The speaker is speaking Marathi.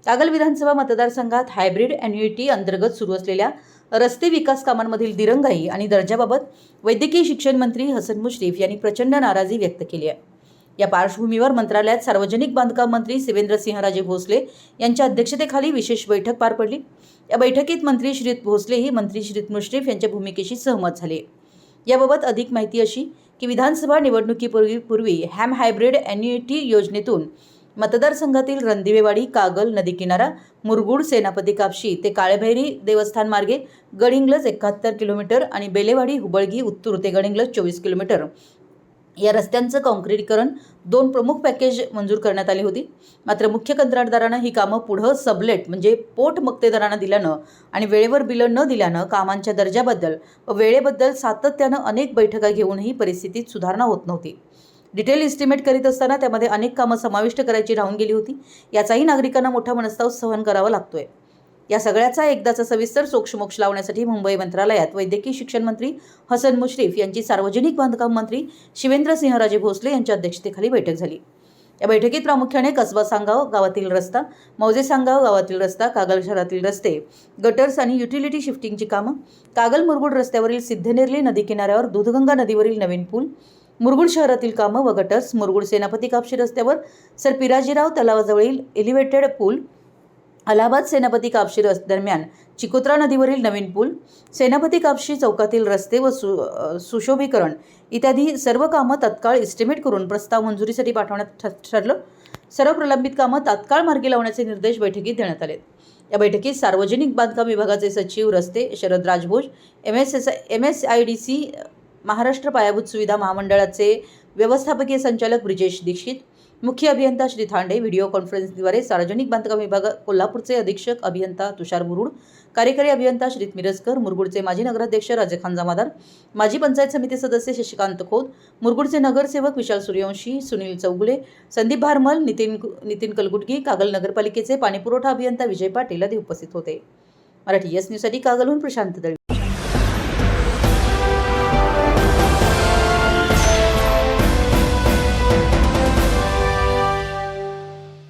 कागल विधानसभा मतदारसंघात हायब्रिड ॲन्युइटी अंतर्गत सुरू असलेल्या रस्ते विकास कामांमधील दिरंगाई आणि दर्जाबाबत वैद्यकीय शिक्षण मंत्री हसन मुश्रीफ यांनी प्रचंड नाराजी व्यक्त केली आहे। या पार्श्वभूमीवर मंत्रालयात सार्वजनिक बांधकाम मंत्री शिवेंद्रसिंहराजे भोसले यांच्या अध्यक्षतेखाली विशेष बैठक पार पडली। या बैठकीत मंत्री श्री भोसलेही मंत्री श्री मुश्रीफ यांच्या भूमिकेशी सहमत झाले। याबाबत अधिक माहिती अशी की विधानसभा निवडणुकीपूर्वी हॅम हायब्रिड ॲन्युइटी योजनेतून मतदारसंघातील रणदिवेवाडी, कागल, नदीकिनारा, मुरगुड, सेनापती कापशी ते काळेभैरी देवस्थान मार्गे गडिंग्लज 71 किलोमीटर आणि बेलेवाडी, हुबळगी, उत्तूर ते गडिंग्लज 24 किलोमीटर या रस्त्यांचं काँक्रीटीकरण 2 प्रमुख पॅकेज मंजूर करण्यात आली होती। मात्र मुख्य कंत्राटदारानं ही कामं पुढं सबलेट म्हणजे पोट मक्तेदारांना दिल्यानं आणि वेळेवर बिलं न दिल्यानं कामांच्या दर्जाबद्दल व वेळेबद्दल सातत्यानं अनेक बैठका घेऊनही परिस्थितीत सुधारणा होत नव्हती। डिटेल एस्टिमेट करीत असताना त्यामध्ये अनेक कामं समाविष्ट करायची राहून गेली होती। याचाही नागरिकांना मोठा मनस्ताप सहन करावा लागतोय। या सगळ्याचा एकदाचा सविस्तर सोक्षमोक्ष लावण्यासाठी मुंबई मंत्रालयात वैद्यकीय शिक्षण मंत्री हसन मुश्रीफ यांची सार्वजनिक बांधकाम मंत्री शिवेंद्रसिंहराजे भोसले यांच्या अध्यक्षतेखाली बैठक झाली। या बैठकीत प्रामुख्याने कसबा सांगाव गावातील रस्ता, मौजे सांगाव गावातील रस्ता, कागल शहरातील रस्ते, गटर्स आणि युटिलिटी शिफ्टिंगची कामं, कागल मुरगुड रस्त्यावरील सिद्धनेरली नदी किनाऱ्यावर दूधगंगा नदीवरील नवीन पूल, मुरगुड शहरातील कामं व गटर्स, मुरगुड सेनापती कापशी रस्त्यावर सर पिराजीराव तलावाजवळील एलिव्हेटेड पूल, अलाहाबाद सेनापती कापशी दरम्यान चिकोत्रा नदीवरील नवीन पूल, सेनापती कापशी चौकातील रस्ते व सुशोभीकरण इत्यादी सर्व कामं तत्काळ एस्टिमेट करून प्रस्ताव मंजुरीसाठी पाठवण्यात ठरलं। सर्व प्रलंबित कामं तात्काळ मार्गी लावण्याचे निर्देश बैठकीत देण्यात आले। या बैठकीत सार्वजनिक बांधकाम विभागाचे सचिव रस्ते शरद राजभोज, MSIDC महाराष्ट्र पायाभूत सुविधा महामंडळाचे व्यवस्थापकीय संचालक ब्रिजेश दीक्षित, मुख्य अभियंता श्री थांडे, व्हिडिओ कॉन्फरन्सद्वारे सार्वजनिक बांधकाम विभाग कोल्हापूरचे अधीक्षक अभियंता तुषार बुरुड, कार्यकारी अभियंता श्री मिरजकर, मुरगुडचे माजी नगराध्यक्ष राजेखान जमादार, माजी पंचायत समिती सदस्य शशिकांत खोत, मुरगुडचे नगरसेवक विशाल सूर्यवंशी, सुनील चौगुले, संदीप भारमल, नितीन कलगुटगी, कागल नगरपालिकेचे पाणीपुरवठा अभियंता विजय पाटील आदी उपस्थित होते। मराठी न्यूजसाठी कागलहून प्रशांत दळवी।